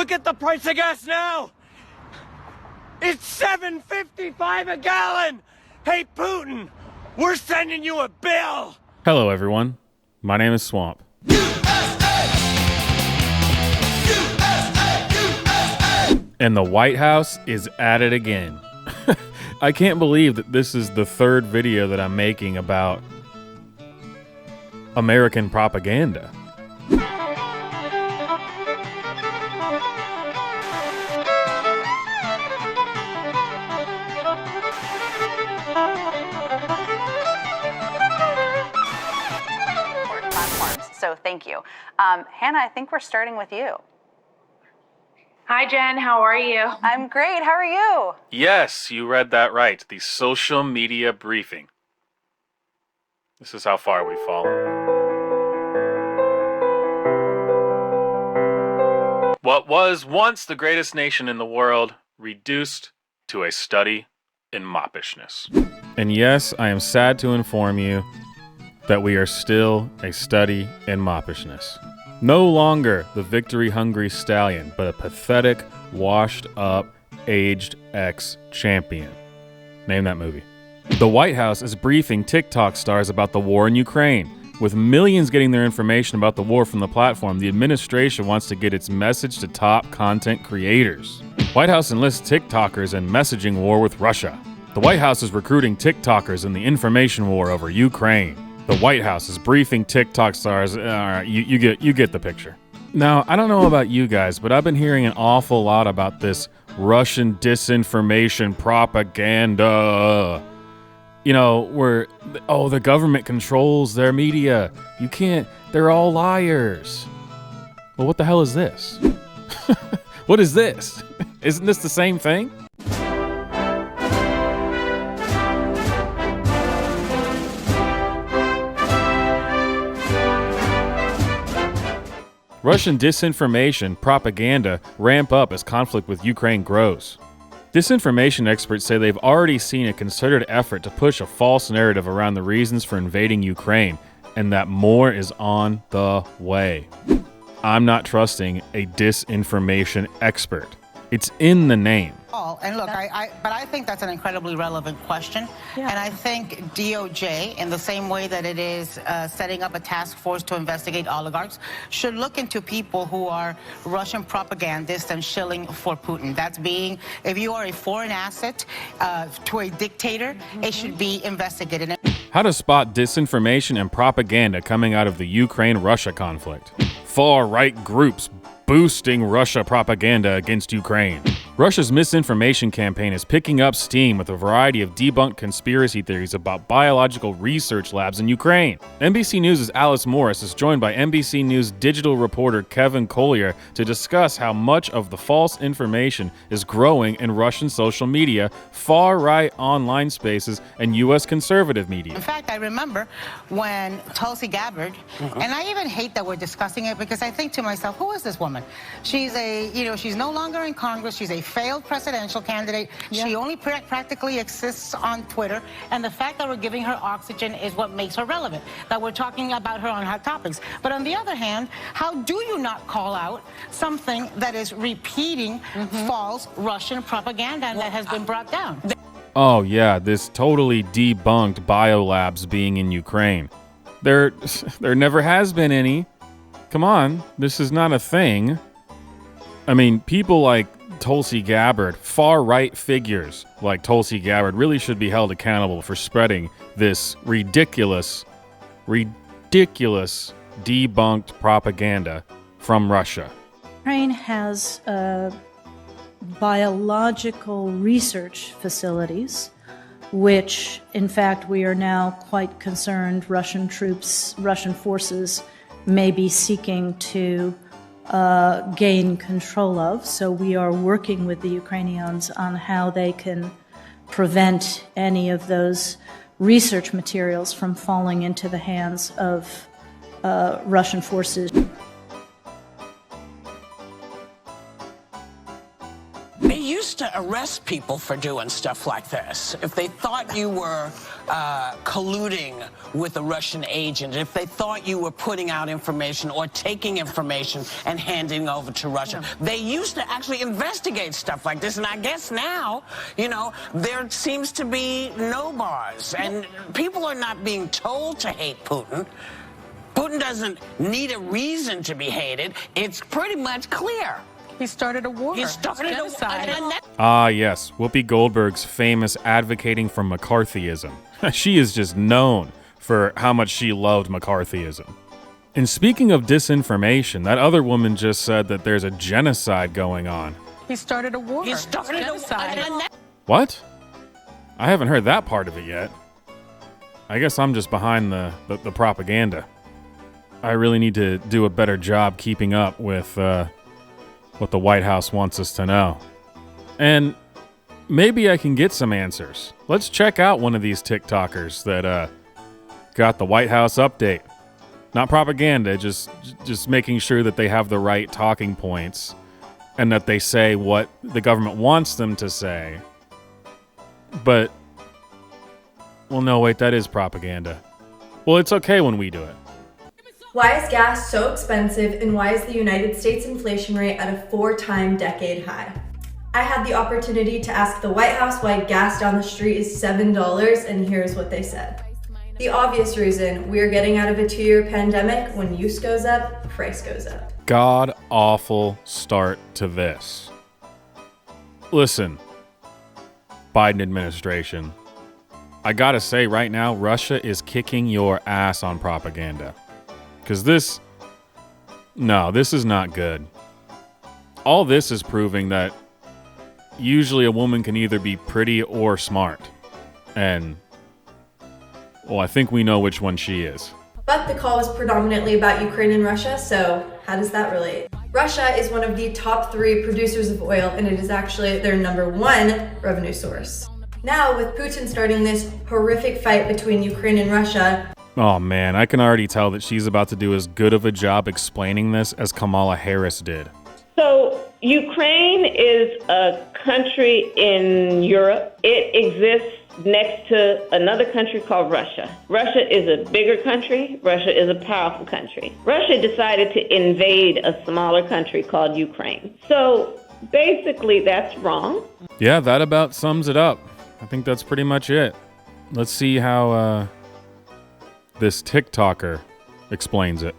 Look at the price of gas now! It's $7.55 a gallon! Hey, Putin, we're sending you a bill! Hello, everyone. My name is Swamp. And the White House is at it again. I can't believe that this is the third video that I'm making about American propaganda. So thank you. Hannah, I think we're starting with you. Hi, Jen. How are you? I'm great. How are you? Yes, you read that right. The social media briefing. This is how far we've fallen. What was once the greatest nation in the world, reduced to a study in moppishness. And yes, I am sad to inform you that we are still a study in moppishness. No longer the victory-hungry stallion, but a pathetic, washed-up, aged ex-champion. Name that movie. The White House is briefing TikTok stars about the war in Ukraine. With millions getting their information about the war from the platform, the administration wants to get its message to top content creators. White House enlists TikTokers in messaging war with Russia. The White House is recruiting TikTokers in the information war over Ukraine. The White House is briefing TikTok stars. All right, you get the picture. Now, I don't know about you guys, but I've been hearing an awful lot about this Russian disinformation propaganda. You know, where, the government controls their media. You can't, they're all liars. Well, what the hell is this? What is this? Isn't this the same thing? Russian disinformation propaganda ramp up as conflict with Ukraine grows. Disinformation experts say they've already seen a concerted effort to push a false narrative around the reasons for invading Ukraine, and that more is on the way. I'm not trusting a disinformation expert. It's in the name. And look, but I think that's an incredibly relevant question. Yeah. And I think DOJ, in the same way that it is setting up a task force to investigate oligarchs, should look into people who are Russian propagandists and shilling for Putin. That's being, if you are a foreign asset to a dictator, it should be investigated. How to spot disinformation and propaganda coming out of the Ukraine-Russia conflict. Far-right groups boosting Russia propaganda against Ukraine. Russia's misinformation campaign is picking up steam with a variety of debunked conspiracy theories about biological research labs in Ukraine. NBC News' Alice Morris is joined by NBC News digital reporter Kevin Collier to discuss how much of the false information is growing in Russian social media, far-right online spaces, and U.S. conservative media. In fact, I remember when Tulsi Gabbard, and I even hate that we're discussing it because I think to myself, who is this woman? She's she's no longer in Congress. She's a failed presidential candidate. Yeah. She only practically exists on Twitter. And the fact that we're giving her oxygen is what makes her relevant, that we're talking about her on hot topics. But on the other hand, how do you not call out something that is repeating false Russian propaganda that has been brought down? Oh yeah, this totally debunked biolabs being in Ukraine. There never has been any. Come on, this is not a thing. I mean, people like Tulsi Gabbard, far-right figures like Tulsi Gabbard really should be held accountable for spreading this ridiculous debunked propaganda from Russia. Ukraine has biological research facilities, which, in fact, we are now quite concerned Russian forces may be seeking to gain control of. So we are working with the Ukrainians on how they can prevent any of those research materials from falling into the hands of Russian forces. They used to arrest people for doing stuff like this. If they thought you were colluding with a Russian agent, if they thought you were putting out information or taking information and handing over to Russia, they used to actually investigate stuff like this. And I guess now, you know, there seems to be no bars. And people are not being told to hate Putin. Putin doesn't need a reason to be hated. It's pretty much clear. He started a war. He started a genocide. Ah, yes, Whoopi Goldberg's famous advocating for McCarthyism. She is just known for how much she loved McCarthyism. And speaking of disinformation, that other woman just said that there's a genocide going on. He started a war. He started genocide. What? I haven't heard that part of it yet. I guess I'm just behind the propaganda. I really need to do a better job keeping up with what the White House wants us to know. And maybe I can get some answers. Let's check out one of these TikTokers that got the White House update. Not propaganda, just making sure that they have the right talking points and that they say what the government wants them to say. But, well, no, wait, that is propaganda. Well, it's okay when we do it. Why is gas so expensive, and why is the United States inflation rate at a 4-time decade high? I had the opportunity to ask the White House why gas down the street is $7, and here's what they said. The obvious reason: we're getting out of a 2-year pandemic. When use goes up, price goes up. God awful start to this. Listen, Biden administration, I gotta say right now, Russia is kicking your ass on propaganda. Because this is not good. All this is proving that usually a woman can either be pretty or smart. And, well, I think we know which one she is. But the call was predominantly about Ukraine and Russia, so how does that relate? Russia is one of the top 3 producers of oil, and it is actually their #1 revenue source. Now, with Putin starting this horrific fight between Ukraine and Russia, Oh man, I can already tell that she's about to do as good of a job explaining this as Kamala Harris did. So Ukraine is a country in Europe. It exists next to another country called Russia. Russia is a bigger country. Russia is a powerful country. Russia decided to invade a smaller country called Ukraine. So basically that's wrong. Yeah, that about sums it up. I think that's pretty much it. Let's see how this TikToker explains it.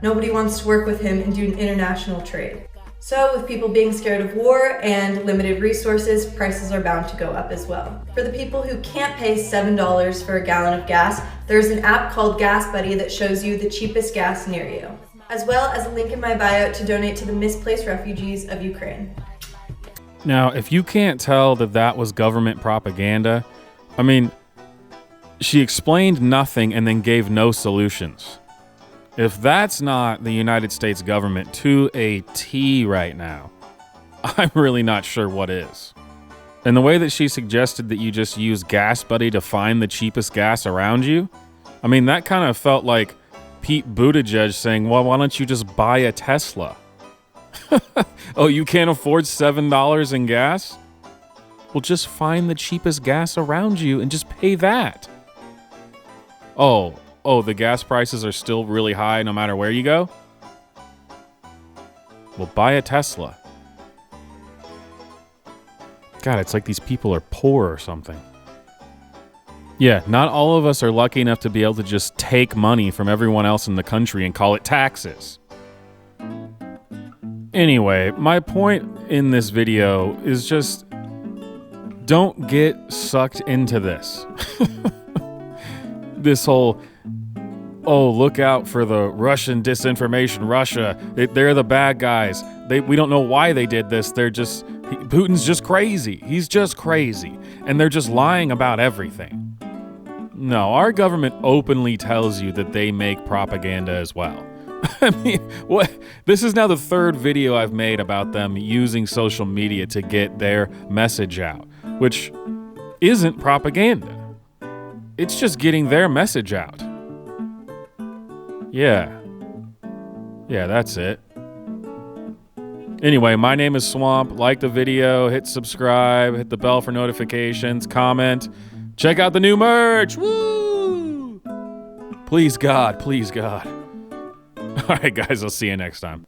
nobody wants to work with him and do international trade. So with people being scared of war and limited resources, prices are bound to go up as well. For the people who can't pay $7 for a gallon of gas, there's an app called Gas Buddy that shows you the cheapest gas near you, as well as a link in my bio to donate to the misplaced refugees of Ukraine. Now, if you can't tell that that was government propaganda, I mean, she explained nothing and then gave no solutions. If that's not the United States government to a T right now, I'm really not sure what is. And the way that she suggested that you just use Gas Buddy to find the cheapest gas around you, I mean, that kind of felt like Pete Buttigieg saying, well, why don't you just buy a Tesla? Oh, you can't afford $7 in gas? Well, just find the cheapest gas around you and just pay that. Oh, the gas prices are still really high no matter where you go? Well, buy a Tesla. God, it's like these people are poor or something. Yeah, not all of us are lucky enough to be able to just take money from everyone else in the country and call it taxes. Anyway, my point in this video is just don't get sucked into this. This whole, oh, look out for the Russian disinformation. Russia, they're the bad guys. We don't know why they did this. Putin's just crazy. He's just crazy. And they're just lying about everything. No, our government openly tells you that they make propaganda as well. I mean, what? This is now the third video I've made about them using social media to get their message out, which isn't propaganda. It's just getting their message out. Yeah, that's it. Anyway, my name is Swamp. Like the video, hit subscribe, hit the bell for notifications, comment. Check out the new merch. Woo! Please, God. Please, God. All right, guys, I'll see you next time.